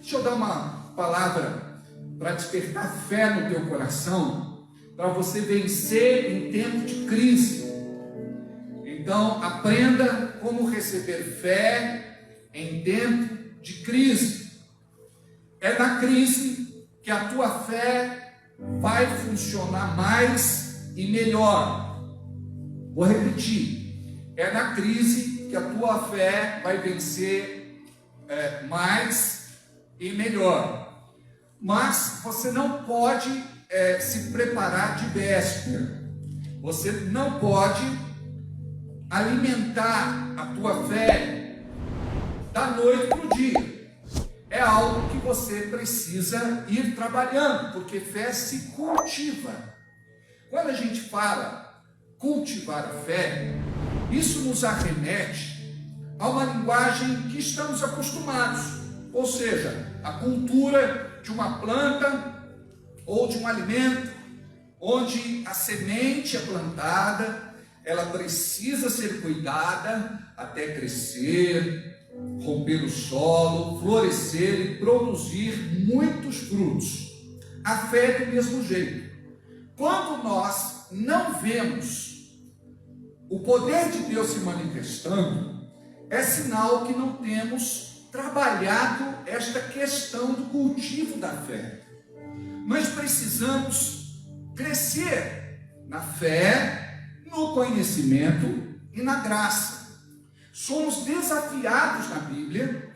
Deixa eu dar uma palavra para despertar fé no teu coração, para você vencer em tempo de crise. Então, aprenda como receber fé em tempo de crise. É na crise que a tua fé vai funcionar mais e melhor. Vou repetir. É na crise que a tua fé vai vencer mais e melhor. Mas você não pode se preparar de véspera. Você não pode alimentar a tua fé da noite para o dia. É algo que você precisa ir trabalhando, porque fé se cultiva. Quando a gente fala cultivar a fé, isso nos arremete a uma linguagem que estamos acostumados, ou seja, a cultura de uma planta ou de um alimento, onde a semente é plantada, ela precisa ser cuidada até crescer, romper o solo, florescer e produzir muitos frutos. A fé é do mesmo jeito. Quando nós não vemos o poder de Deus se manifestando, é sinal que não temos trabalhado esta questão do cultivo da fé. Nós precisamos crescer na fé, no conhecimento e na graça. Somos desafiados na Bíblia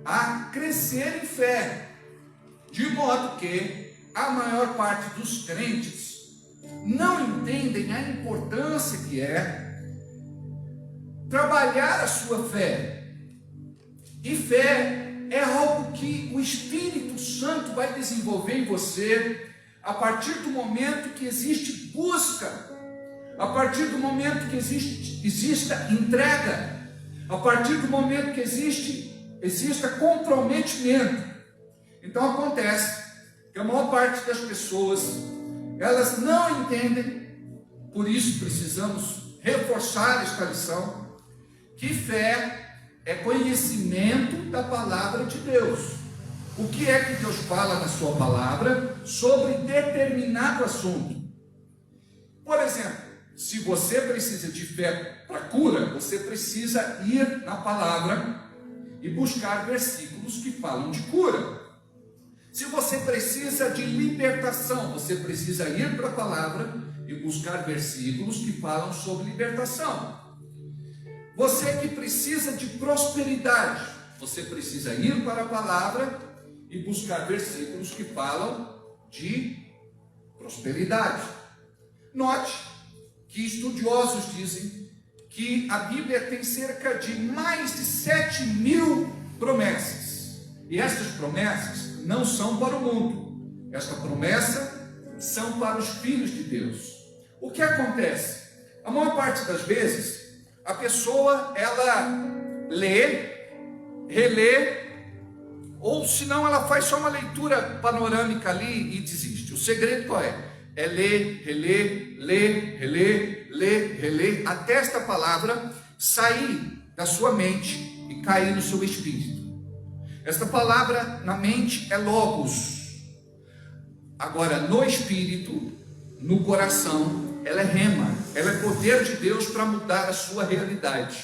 a crescer em fé, de modo que a maior parte dos crentes não entendem a importância que é trabalhar a sua fé. E fé é algo que o Espírito Santo vai desenvolver em você a partir do momento que existe busca, a partir do momento que exista entrega, a partir do momento que exista comprometimento. Então acontece que a maior parte das pessoas, elas não entendem, por isso precisamos reforçar esta lição, que fé é conhecimento da palavra de Deus. O que é que Deus fala na sua palavra sobre determinado assunto? Por exemplo, se você precisa de fé para cura, você precisa ir na palavra e buscar versículos que falam de cura. Se você precisa de libertação, você precisa ir para a palavra e buscar versículos que falam sobre libertação. Você que precisa de prosperidade, você precisa ir para a palavra e buscar versículos que falam de prosperidade. Note que estudiosos dizem que a Bíblia tem cerca de mais de 7.000 promessas. E estas promessas não são para o mundo. Esta promessa são para os filhos de Deus. O que acontece? A maior parte das vezes, a pessoa, ela lê, relê, ou senão ela faz só uma leitura panorâmica ali e desiste. O segredo qual é? É ler, reler, ler, reler, ler, reler, até esta palavra sair da sua mente e cair no seu espírito. Esta palavra na mente é logos. Agora no espírito, no coração, ela é rema, ela é poder de Deus para mudar a sua realidade.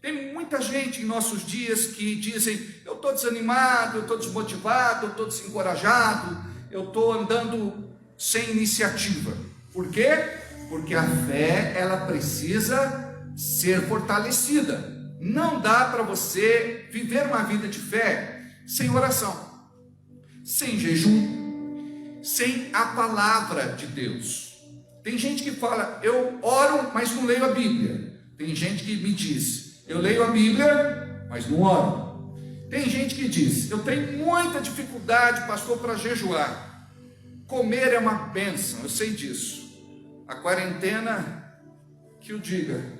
Tem muita gente em nossos dias que dizem: eu estou desanimado, eu estou desmotivado, eu estou desencorajado, eu estou andando sem iniciativa. Por quê? Porque a fé, ela precisa ser fortalecida. Não dá para você viver uma vida de fé sem oração, sem jejum, sem a palavra de Deus. Tem gente que fala: eu oro, mas não leio a Bíblia. Tem gente que me diz: eu leio a Bíblia, mas não oro. Tem gente que diz: eu tenho muita dificuldade, pastor, para jejuar. Comer é uma bênção, eu sei disso. A quarentena, que eu diga.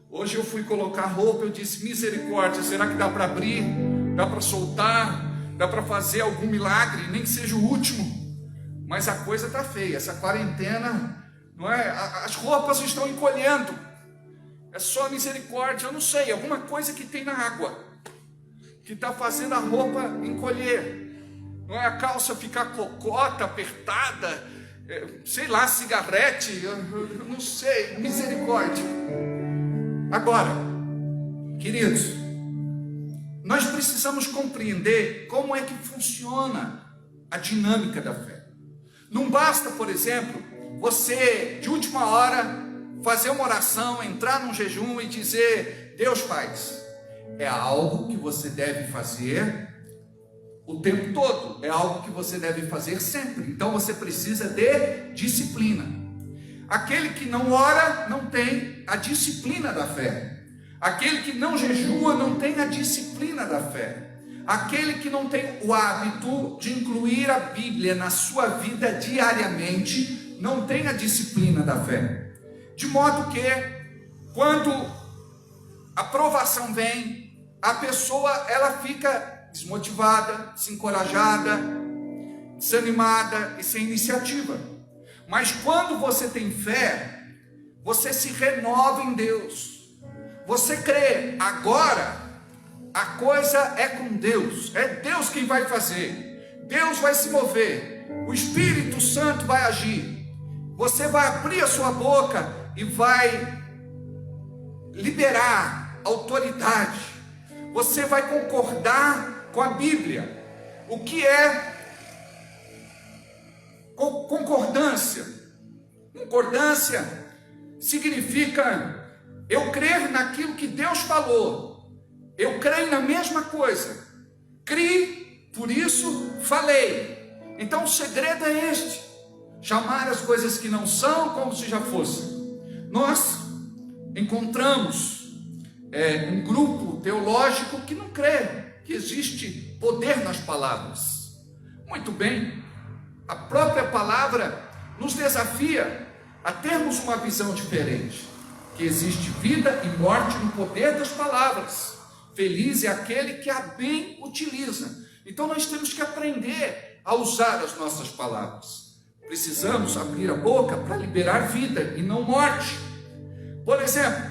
Hoje eu fui colocar roupa, eu disse: misericórdia, será que dá para abrir? Dá para soltar? Dá para fazer algum milagre? Nem que seja o último. Mas a coisa está feia, essa quarentena, não é? As roupas estão encolhendo. É só misericórdia, eu não sei, alguma coisa que tem na água. que está fazendo a roupa encolher, não é? A calça ficar cocota, apertada, sei lá, cigarrete, eu não sei, misericórdia. Agora, queridos, nós precisamos compreender como é que funciona a dinâmica da fé. Não basta, por exemplo, você de última hora fazer uma oração, entrar num jejum e dizer: Deus faz. É algo que você deve fazer o tempo todo, é algo que você deve fazer sempre. Então você precisa de disciplina. Aquele que não ora não tem a disciplina da fé. Aquele que não jejua não tem a disciplina da fé. Aquele que não tem o hábito de incluir a Bíblia na sua vida diariamente não tem a disciplina da fé. De modo que quando a provação vem, a pessoa ela fica desmotivada, desencorajada, desanimada e sem iniciativa. Mas quando você tem fé, você se renova em Deus. Você crê, agora a coisa é com Deus. É Deus quem vai fazer. Deus vai se mover. O Espírito Santo vai agir. Você vai abrir a sua boca e vai liberar autoridade. Você vai concordar com a Bíblia. O que é concordância? Concordância significa eu crer naquilo que Deus falou. Eu creio na mesma coisa. Criei, por isso falei. Então o segredo é este: chamar as coisas que não são como se já fossem. Nós encontramos um grupo teológico que não crê que existe poder nas palavras. Muito bem, a própria palavra nos desafia a termos uma visão diferente, que existe vida e morte no poder das palavras. Feliz é aquele que a bem utiliza. Então nós temos que aprender a usar as nossas palavras. Precisamos abrir a boca para liberar vida e não morte. Por exemplo,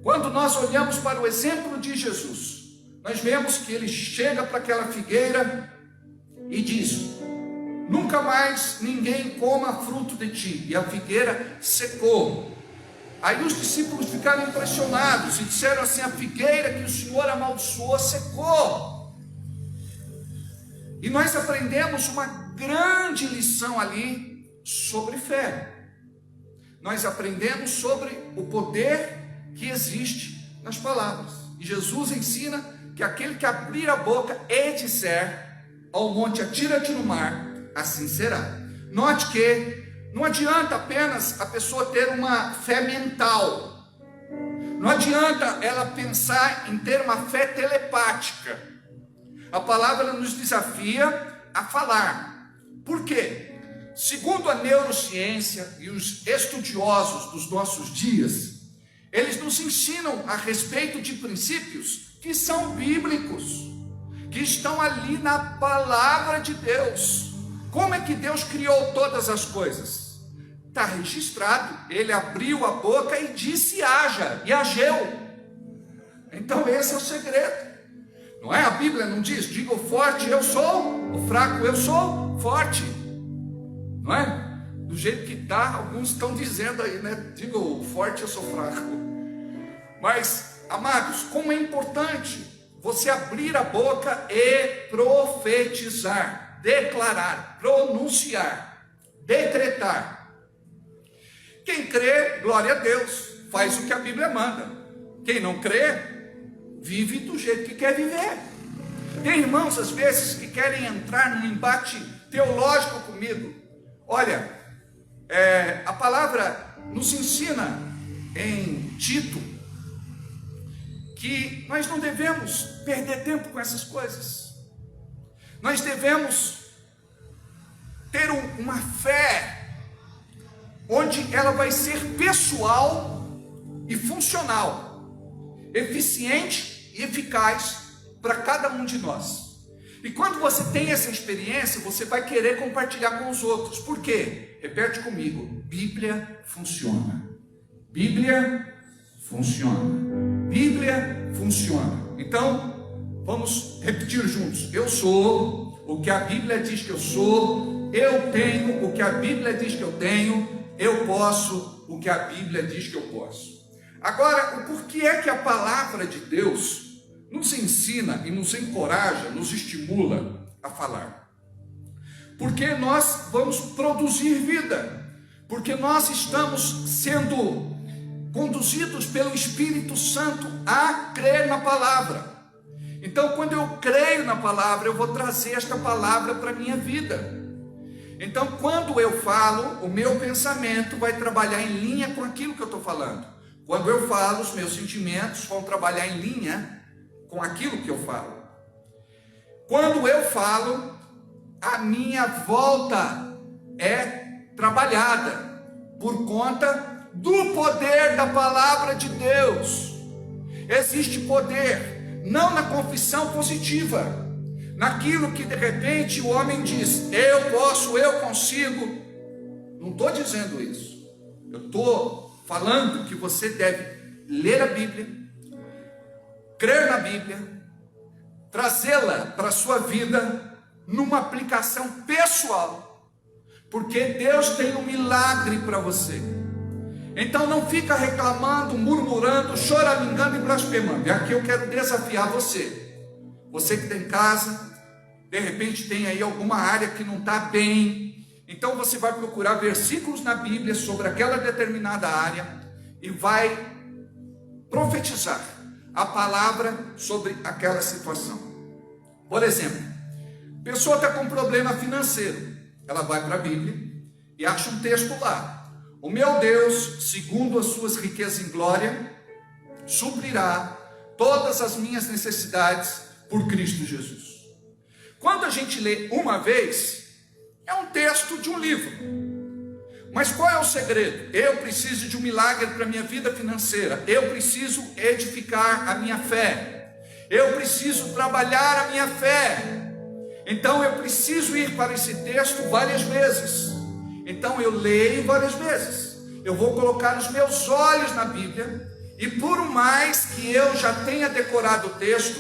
quando nós olhamos para o exemplo de Jesus, nós vemos que ele chega para aquela figueira e diz: nunca mais ninguém coma fruto de ti. E a figueira secou. Aí os discípulos ficaram impressionados e disseram assim: a figueira que o Senhor amaldiçoou secou. E nós aprendemos uma grande lição ali sobre fé. Nós aprendemos sobre o poder que existe nas palavras. E Jesus ensina que aquele que abrir a boca e disser ao monte: atira-te no mar, assim será. Note que não adianta apenas a pessoa ter uma fé mental. Não adianta ela pensar em ter uma fé telepática. A palavra nos desafia a falar. Por quê? Segundo a neurociência e os estudiosos dos nossos dias, eles nos ensinam a respeito de princípios que são bíblicos, que estão ali na palavra de Deus. Como é que Deus criou todas as coisas? Está registrado. Ele abriu a boca e disse: haja, e ageu. Então esse é o segredo. Não é? A Bíblia não diz: diga o forte eu sou, o fraco eu sou forte. Não é? Do jeito que está, alguns estão dizendo aí, né? Diga o forte eu sou fraco. Mas, amados, como é importante você abrir a boca e profetizar, declarar, pronunciar, decretar. Quem crê, glória a Deus, faz o que a Bíblia manda. Quem não crê, vive do jeito que quer viver. Tem irmãos, às vezes, que querem entrar num embate teológico comigo. Olha, a palavra nos ensina em Tito que nós não devemos perder tempo com essas coisas. Nós devemos ter uma fé onde ela vai ser pessoal e funcional, eficiente e eficaz para cada um de nós. E quando você tem essa experiência, você vai querer compartilhar com os outros. Por quê? Repete comigo: Bíblia funciona. Bíblia funciona. Bíblia funciona. Então, Vamos repetir juntos. Eu sou o que a Bíblia diz que eu sou. Eu tenho o que a Bíblia diz que eu tenho. Eu posso o que a Bíblia diz que eu posso. Agora, o porquê é que a palavra de Deus nos ensina e nos encoraja, nos estimula a falar? Porque nós vamos produzir vida. Porque nós estamos sendo conduzidos pelo Espírito Santo a crer na palavra. Então, quando eu creio na palavra, eu vou trazer esta palavra para a minha vida. Então, quando eu falo, o meu pensamento vai trabalhar em linha com aquilo que eu estou falando. Quando eu falo, os meus sentimentos vão trabalhar em linha com aquilo que eu falo. Quando eu falo, a minha volta é trabalhada por conta do poder da palavra de Deus. Existe poder, não na confissão positiva, naquilo que de repente o homem diz, eu posso, eu consigo. Não estou dizendo isso. Eu estou falando que você deve ler a Bíblia, crer na Bíblia, trazê-la para a sua vida numa aplicação pessoal, porque Deus tem um milagre para você. Então não fica reclamando, murmurando, choramingando e blasfemando. E aqui eu quero desafiar você. Você que está em casa, de repente tem aí alguma área que não está bem. Então você vai procurar versículos na Bíblia sobre aquela determinada área e vai profetizar a palavra sobre aquela situação. Por exemplo, a pessoa está com um problema financeiro. Ela vai para a Bíblia e acha um texto lá. O meu Deus, segundo as suas riquezas em glória, suprirá todas as minhas necessidades por Cristo Jesus. Quando a gente lê uma vez, é um texto de um livro. Mas qual é o segredo? Eu preciso de um milagre para a minha vida financeira. Eu preciso edificar a minha fé. Eu preciso trabalhar a minha fé. Então eu preciso ir para esse texto várias vezes. Então eu leio várias vezes. Eu vou colocar os meus olhos na Bíblia. E por mais que eu já tenha decorado o texto,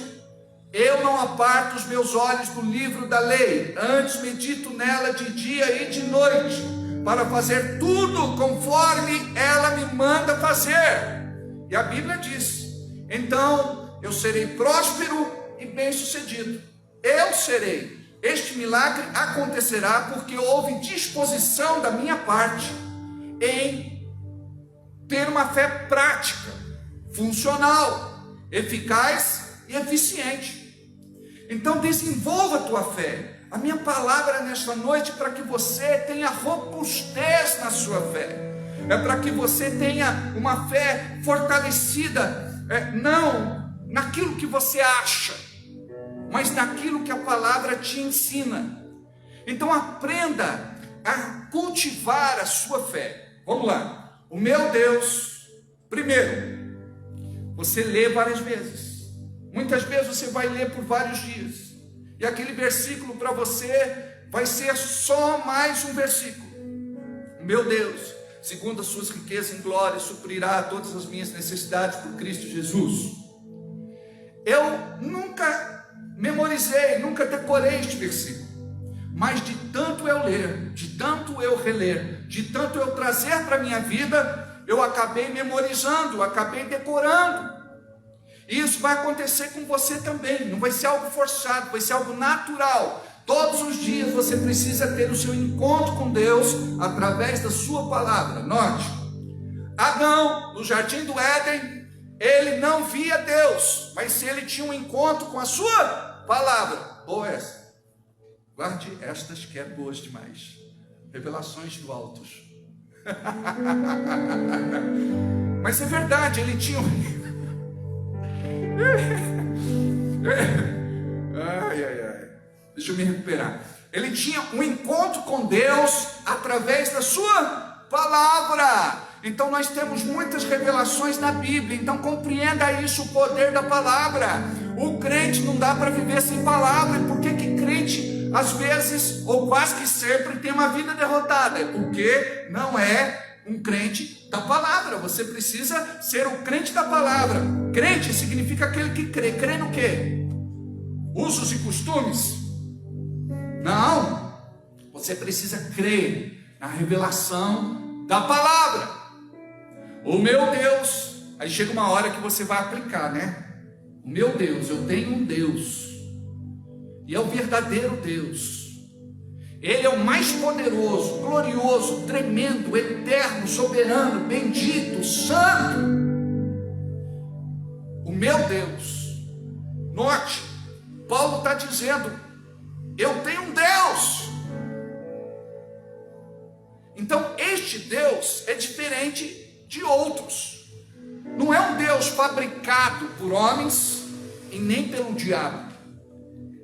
eu não aparto os meus olhos do livro da lei. Antes medito nela de dia e de noite, para fazer tudo conforme ela me manda fazer. E a Bíblia diz, então eu serei próspero e bem-sucedido. Eu serei. Este milagre acontecerá porque houve disposição da minha parte em ter uma fé prática, funcional, eficaz e eficiente. Então desenvolva a tua fé. A minha palavra nesta noite é para que você tenha robustez na sua fé. É para que você tenha uma fé fortalecida, não naquilo que você acha, mas naquilo que a palavra te ensina. Então aprenda a cultivar a sua fé. Vamos lá. O meu Deus, primeiro, você lê várias vezes. Muitas vezes você vai ler por vários dias. E aquele versículo para você vai ser só mais um versículo. O meu Deus, segundo as suas riquezas em glória, suprirá todas as minhas necessidades por Cristo Jesus. Eu nunca memorizei, nunca decorei este versículo, mas de tanto eu ler, de tanto eu reler, de tanto eu trazer para a minha vida, eu acabei memorizando, acabei decorando. E isso vai acontecer com você também, não vai ser algo forçado, vai ser algo natural. Todos os dias você precisa ter o seu encontro com Deus através da sua palavra. Note, Adão, no jardim do Éden, ele não via Deus, mas ele tinha um encontro com a sua palavra. Boa essa. Guarde estas que é boas demais. Revelações do alto. Mas é verdade, ele tinha Deixa eu me recuperar. Ele tinha um encontro com Deus através da sua palavra. Então nós temos muitas revelações na Bíblia. Então compreenda isso, o poder da palavra. O crente não dá para viver sem palavra. Por que crente às vezes, ou quase que sempre, tem uma vida derrotada? É porque não é um crente da palavra. Você precisa ser o crente da palavra. Crente significa aquele que crê. Crê no quê? usos e costumes. Não, você precisa crer na revelação da palavra. O meu Deus, aí chega uma hora que você vai aplicar, né? O meu Deus, eu tenho um Deus, e é o verdadeiro Deus. Ele é o mais poderoso, glorioso, tremendo, eterno, soberano, bendito, santo. O meu Deus. Note, Paulo está dizendo, eu tenho um Deus. Então este Deus é diferente de outros. Não é um Deus fabricado por homens e nem pelo diabo.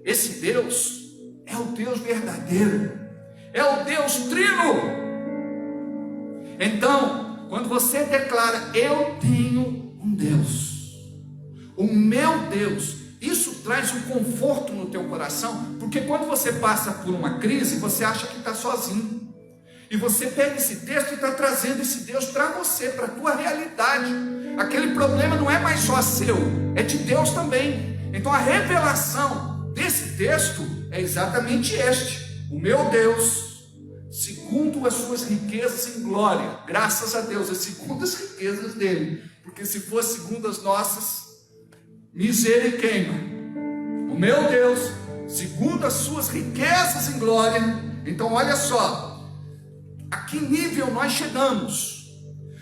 Esse Deus é o Deus verdadeiro, é o Deus trino. Então, quando você declara, eu tenho um Deus, o meu Deus, isso traz um conforto no teu coração, porque quando você passa por uma crise, você acha que está sozinho, e você pega esse texto e está trazendo esse Deus para você, para a tua realidade. Aquele problema não é mais só seu, é de Deus também. Então a revelação desse texto é exatamente este: o meu Deus, segundo as suas riquezas em glória. Graças a Deus, é segundo as riquezas dele, porque se fosse segundo as nossas, miséria e queima. O meu Deus, segundo as suas riquezas em glória. Então olha só, a que nível nós chegamos?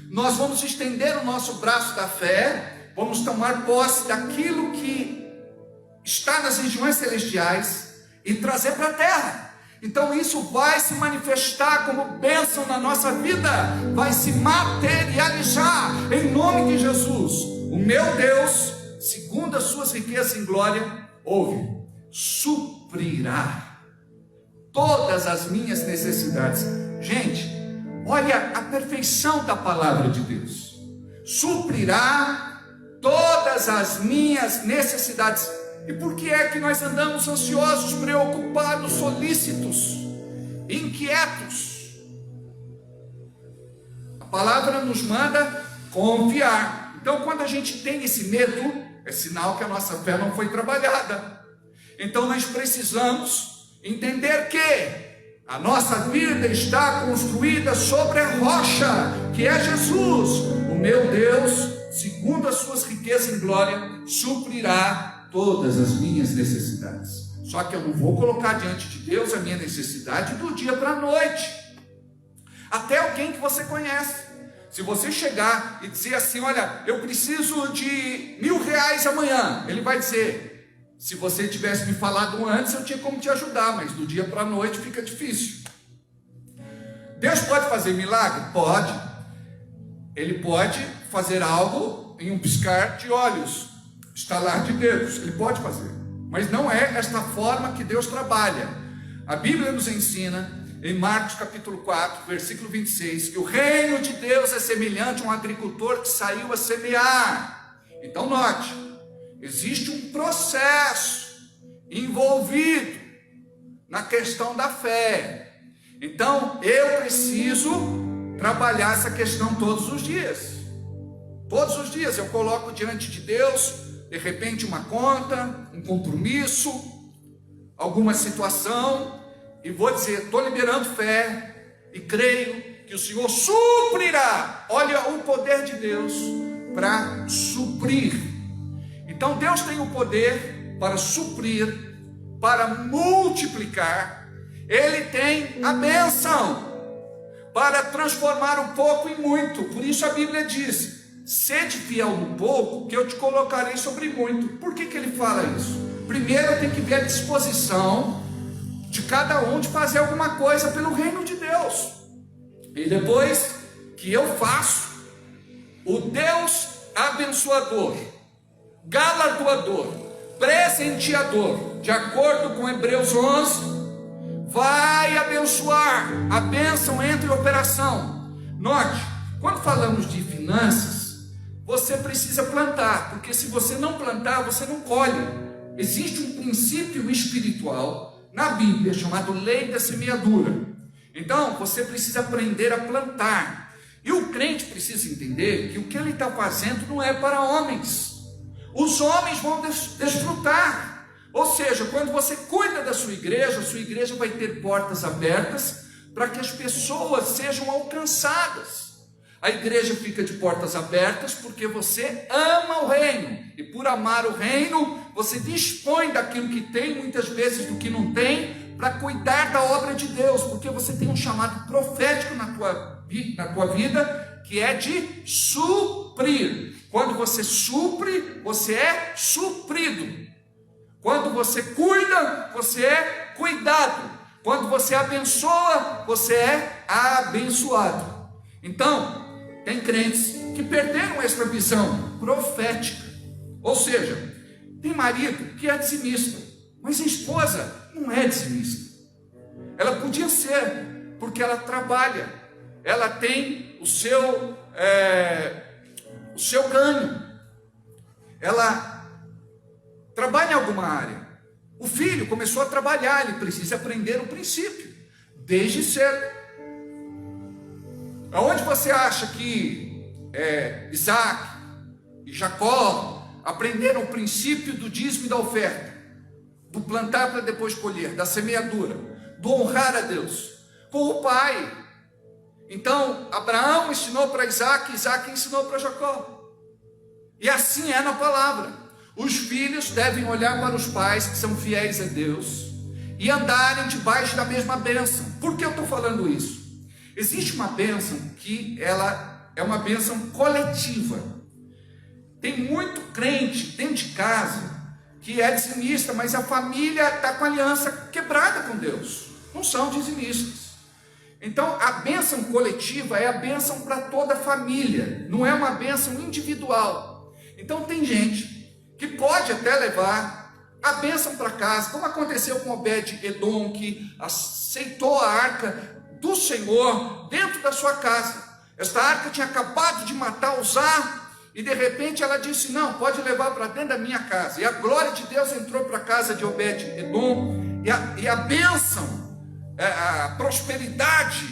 Nós vamos estender o nosso braço da fé, vamos tomar posse daquilo que está nas regiões celestiais e trazer para a terra. Então isso vai se manifestar como bênção na nossa vida, vai se materializar em nome de Jesus. O meu Deus, segundo as suas riquezas em glória, ouve, suprirá todas as minhas necessidades. Gente, olha a perfeição da palavra de Deus. Suprirá todas as minhas necessidades. E por que é que nós andamos ansiosos, preocupados, solícitos, inquietos? A palavra nos manda confiar. Então, quando a gente tem esse medo, é sinal que a nossa fé não foi trabalhada. Então, nós precisamos entender que a nossa vida está construída sobre a rocha, que é Jesus. O meu Deus, segundo as suas riquezas em glória, suprirá todas as minhas necessidades. Só que eu não vou colocar diante de Deus a minha necessidade do dia para a noite. Até alguém que você conhece, se você chegar e dizer assim, olha, eu preciso de R$1.000 amanhã, ele vai dizer, se você tivesse me falado antes, eu tinha como te ajudar, mas do dia para a noite fica difícil. Deus pode fazer milagre? Pode. Ele pode fazer algo em um piscar de olhos, estalar de dedos, ele pode fazer, mas não é esta forma que Deus trabalha. A Bíblia nos ensina, em Marcos capítulo 4, versículo 26, que o reino de Deus é semelhante a um agricultor que saiu a semear. Então note, existe um processo envolvido na questão da fé. Então eu preciso trabalhar essa questão todos os dias. Todos os dias eu coloco diante de Deus, de repente uma conta, um compromisso, alguma situação, e vou dizer, estou liberando fé, e creio que o Senhor suprirá. Olha o poder de Deus para suprir. Então Deus tem o poder para suprir, para multiplicar. Ele tem a bênção para transformar o pouco em muito. Por isso a Bíblia diz, sede fiel no pouco, que eu te colocarei sobre muito. Por que ele fala isso? Primeiro tem que ver a disposição de cada um de fazer alguma coisa pelo reino de Deus. E depois que eu faço, o Deus abençoador, galardoador, presenteador, de acordo com Hebreus 11, vai abençoar. A bênção entra em operação. Note, quando falamos de finanças, você precisa plantar, porque se você não plantar, você não colhe. Existe um princípio espiritual na Bíblia chamado lei da semeadura. Então você precisa aprender a plantar, e o crente precisa entender que o que ele está fazendo não é para homens. Os homens vão desfrutar, Ou seja, quando você cuida da sua igreja vai ter portas abertas para que as pessoas sejam alcançadas. A igreja fica de portas abertas porque você ama o reino, e por amar o reino, você dispõe daquilo que tem, muitas vezes do que não tem, para cuidar da obra de Deus, porque você tem um chamado profético na tua vida, que é de suprir. Quando você supre, você é suprido. Quando você cuida, você é cuidado. Quando você abençoa, você é abençoado. Então, tem crentes que perderam essa visão profética. Ou seja, tem marido que é dizimista, mas a esposa não é dizimista. Ela podia ser, porque ela trabalha, ela tem o seu ganho, ela trabalha em alguma área. O filho começou a trabalhar, ele precisa aprender o princípio, desde cedo. Aonde você acha que Isaac e Jacó aprenderam o princípio do dízimo e da oferta? Do plantar para depois colher, da semeadura, do honrar a Deus, com o pai. Então, Abraão ensinou para Isaac, Isaac ensinou para Jacó. E assim é na palavra. Os filhos devem olhar para os pais que são fiéis a Deus e andarem debaixo da mesma bênção. Por que eu estou falando isso? Existe uma bênção que ela é uma bênção coletiva. Tem muito crente dentro de casa que é dizimista, mas a família está com a aliança quebrada com Deus. Não são dizimistas. Então, a bênção coletiva é a bênção para toda a família, não é uma bênção individual. Então, tem gente que pode até levar a bênção para casa, como aconteceu com Obed-Edom, que aceitou a arca do Senhor dentro da sua casa. Esta arca tinha acabado de matar Uzá, e de repente ela disse: não, pode levar para dentro da minha casa. E a glória de Deus entrou para a casa de Obed-Edom, e a bênção, a prosperidade,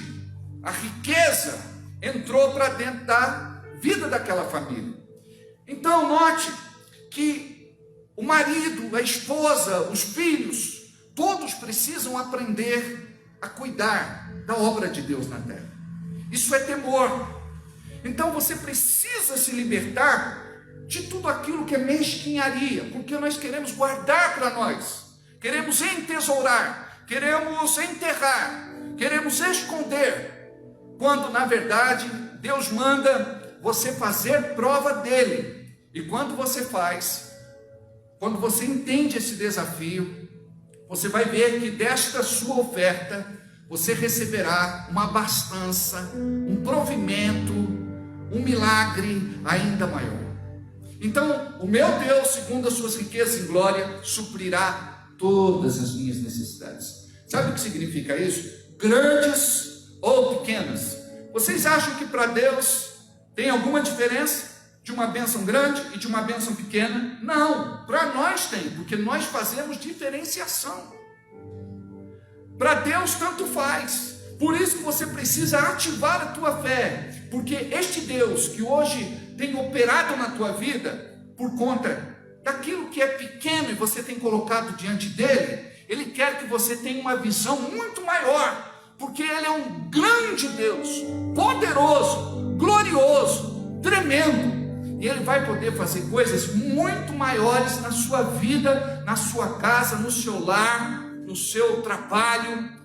a riqueza entrou para dentro da vida daquela família. Então note que o marido, a esposa, os filhos, todos precisam aprender a cuidar da obra de Deus na terra. Isso é temor. Então você precisa se libertar de tudo aquilo que é mesquinharia, porque nós queremos guardar para nós, queremos entesourar, queremos enterrar, queremos esconder, quando na verdade Deus manda você fazer prova dele. E quando você faz, quando você entende esse desafio, você vai ver que desta sua oferta você receberá uma abastança, um provimento, um milagre ainda maior. Então, o meu Deus, segundo as suas riquezas em glória, suprirá todas as minhas necessidades. Sabe o que significa isso? Grandes ou pequenas. Vocês acham que para Deus tem alguma diferença de uma bênção grande e de uma bênção pequena? Não, para nós tem, porque nós fazemos diferenciação. Para Deus tanto faz. Por isso que você precisa ativar a tua fé, porque este Deus que hoje tem operado na tua vida, por conta daquilo que é pequeno e você tem colocado diante dele, ele quer que você tenha uma visão muito maior, porque ele é um grande Deus, poderoso, glorioso, tremendo, e ele vai poder fazer coisas muito maiores na sua vida, na sua casa, no seu lar, no seu trabalho.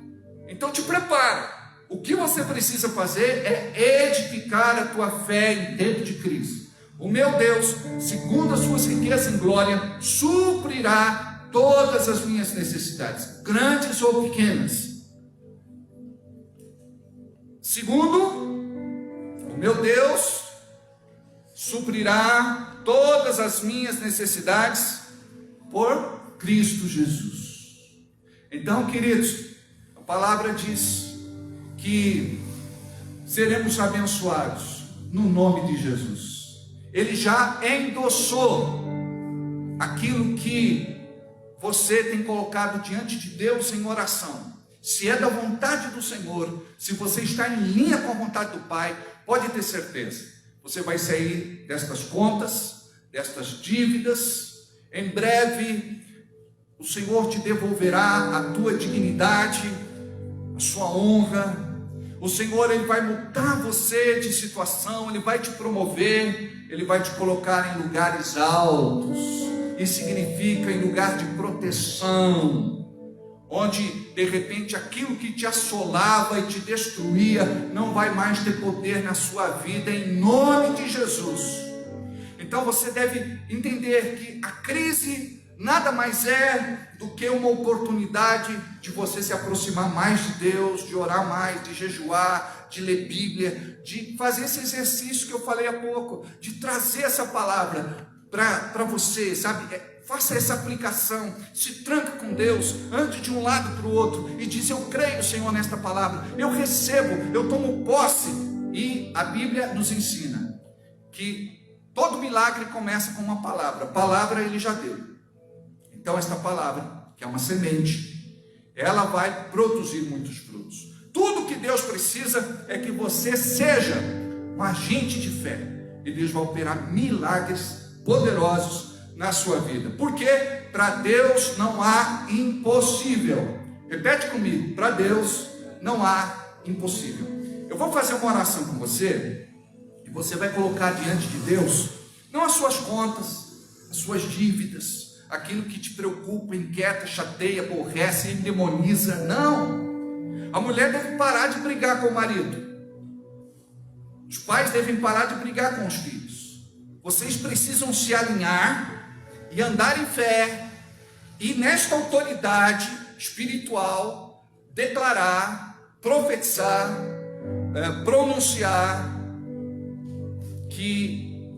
Então te prepara. O que você precisa fazer é edificar a tua fé em tempo de crise. O meu Deus, segundo as suas riquezas em glória, suprirá todas as minhas necessidades, grandes ou pequenas. Segundo, o meu Deus suprirá todas as minhas necessidades por Cristo Jesus. Então, queridos, a palavra diz que seremos abençoados no nome de Jesus. Ele já endossou aquilo que você tem colocado diante de Deus em oração. Se é da vontade do Senhor, se você está em linha com a vontade do Pai, pode ter certeza, você vai sair destas contas, destas dívidas. Em breve o Senhor te devolverá a tua dignidade, a sua honra. O Senhor, Ele vai mudar você de situação, Ele vai te promover, Ele vai te colocar em lugares altos. Isso significa em lugar de proteção, onde de repente aquilo que te assolava e te destruía não vai mais ter poder na sua vida, em nome de Jesus. Então você deve entender que a crise nada mais é do que uma oportunidade de você se aproximar mais de Deus, de orar mais, de jejuar, de ler Bíblia, de fazer esse exercício que eu falei há pouco, de trazer essa palavra para você, sabe? Faça essa aplicação, se tranca com Deus, ande de um lado para o outro e diz: eu creio, Senhor, nesta palavra, eu recebo, eu tomo posse. E a Bíblia nos ensina que todo milagre começa com uma palavra. Palavra Ele já deu. Então esta palavra, que é uma semente, ela vai produzir muitos frutos. Tudo que Deus precisa é que você seja um agente de fé, e Deus vai operar milagres poderosos na sua vida. Porque para Deus não há impossível. Repete comigo: para Deus não há impossível. Eu vou fazer uma oração com você, e você vai colocar diante de Deus, não as suas contas, as suas dívidas, aquilo que te preocupa, inquieta, chateia, aborrece, endemoniza. Não. A mulher deve parar de brigar com o marido. Os pais devem parar de brigar com os filhos. Vocês precisam se alinhar e andar em fé, e nesta autoridade espiritual, declarar, profetizar, pronunciar que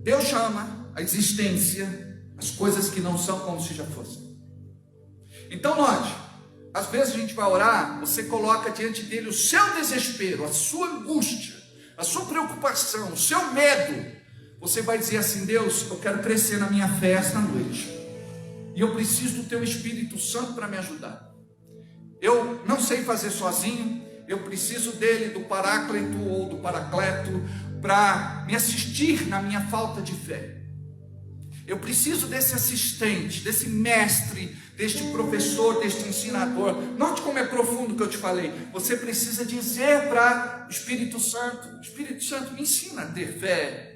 Deus chama a existência as coisas que não são como se já fossem. Então note, às vezes a gente vai orar, você coloca diante dele o seu desespero, a sua angústia, a sua preocupação, o seu medo. Você vai dizer assim: Deus, eu quero crescer na minha fé esta noite, e eu preciso do teu Espírito Santo para me ajudar. Eu não sei fazer sozinho, eu preciso dele, do Paráclito ou do Paracleto, para me assistir na minha falta de fé. Eu preciso desse assistente, desse mestre, deste professor, deste ensinador. Note como é profundo o que eu te falei. Você precisa dizer para o Espírito Santo: Espírito Santo, me ensina a ter fé.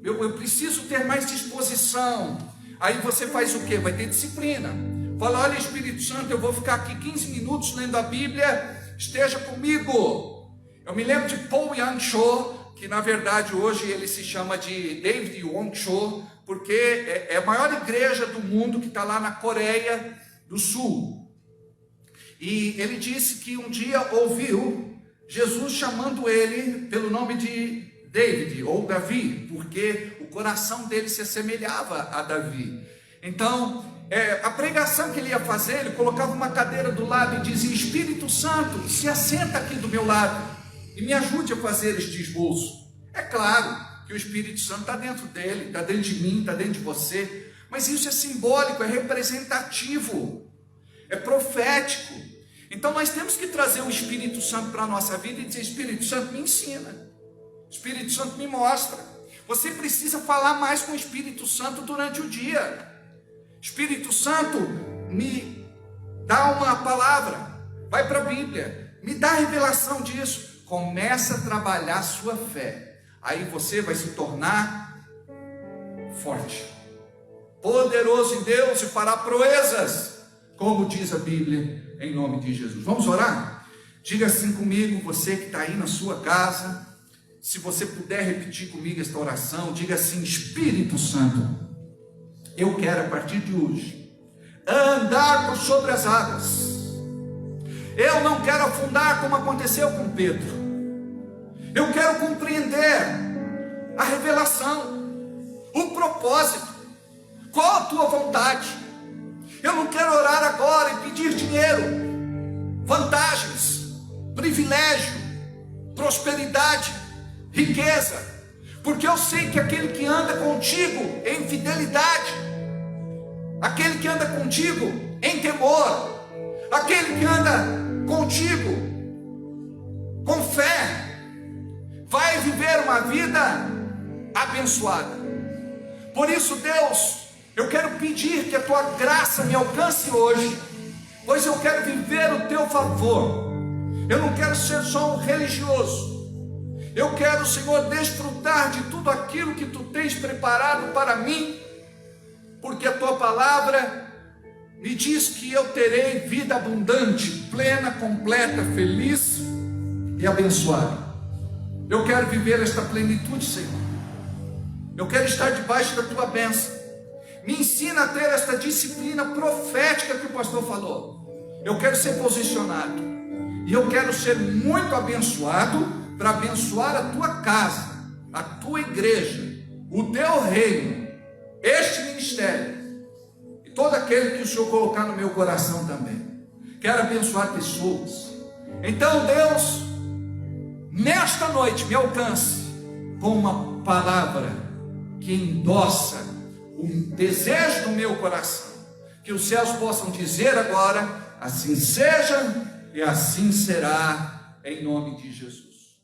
Eu preciso ter mais disposição. Aí você faz o quê? Vai ter disciplina. Fala: olha, Espírito Santo, eu vou ficar aqui 15 minutos lendo a Bíblia, esteja comigo. Eu me lembro de Paul Yang Cho, que na verdade hoje ele se chama de David Wong Cho, porque é a maior igreja do mundo, que está lá na Coreia do Sul. E ele disse que um dia ouviu Jesus chamando ele pelo nome de David ou Davi, porque o coração dele se assemelhava a Davi. Então, a pregação que ele ia fazer, ele colocava uma cadeira do lado e dizia: Espírito Santo, se assenta aqui do meu lado e me ajude a fazer este esboço. É claro que o Espírito Santo está dentro dele, está dentro de mim, está dentro de você, mas isso é simbólico, é representativo, é profético. Então nós temos que trazer o Espírito Santo para a nossa vida e dizer: Espírito Santo, me ensina. Espírito Santo, me mostra. Você precisa falar mais com o Espírito Santo durante o dia. Espírito Santo, me dá uma palavra, vai para a Bíblia, me dá a revelação disso. Começa a trabalhar a sua fé. Aí você vai se tornar forte, poderoso em Deus, e fará proezas, como diz a Bíblia, em nome de Jesus. Vamos orar? Diga assim comigo, você que está aí na sua casa. Se você puder repetir comigo esta oração, diga assim: Espírito Santo, eu quero a partir de hoje andar por sobre as águas. Eu não quero afundar como aconteceu com Pedro. Eu quero compreender a revelação, o propósito, qual a tua vontade. Eu não quero orar agora e pedir dinheiro, vantagens, privilégio, prosperidade, riqueza, porque eu sei que aquele que anda contigo em fidelidade, aquele que anda contigo em temor, aquele que anda contigo com fé, vai viver uma vida abençoada. Por isso, Deus, Eu quero pedir que a tua graça me alcance hoje, pois eu quero viver o teu favor. Eu não quero ser só um religioso. Eu quero, Senhor, desfrutar de tudo aquilo que tu tens preparado para mim, porque a tua palavra me diz que eu terei vida abundante, plena, completa, feliz e abençoada. Eu quero viver esta plenitude, Senhor. Eu quero estar debaixo da tua bênção. Me ensina a ter esta disciplina profética que o pastor falou. Eu quero ser posicionado. E eu quero ser muito abençoado para abençoar a tua casa, a tua igreja, o teu reino, este ministério e todo aquele que o Senhor colocar no meu coração também. Quero abençoar pessoas. Então, Deus, nesta noite me alcance com uma palavra que endossa um desejo do meu coração, que os céus possam dizer agora: assim seja e assim será, em nome de Jesus.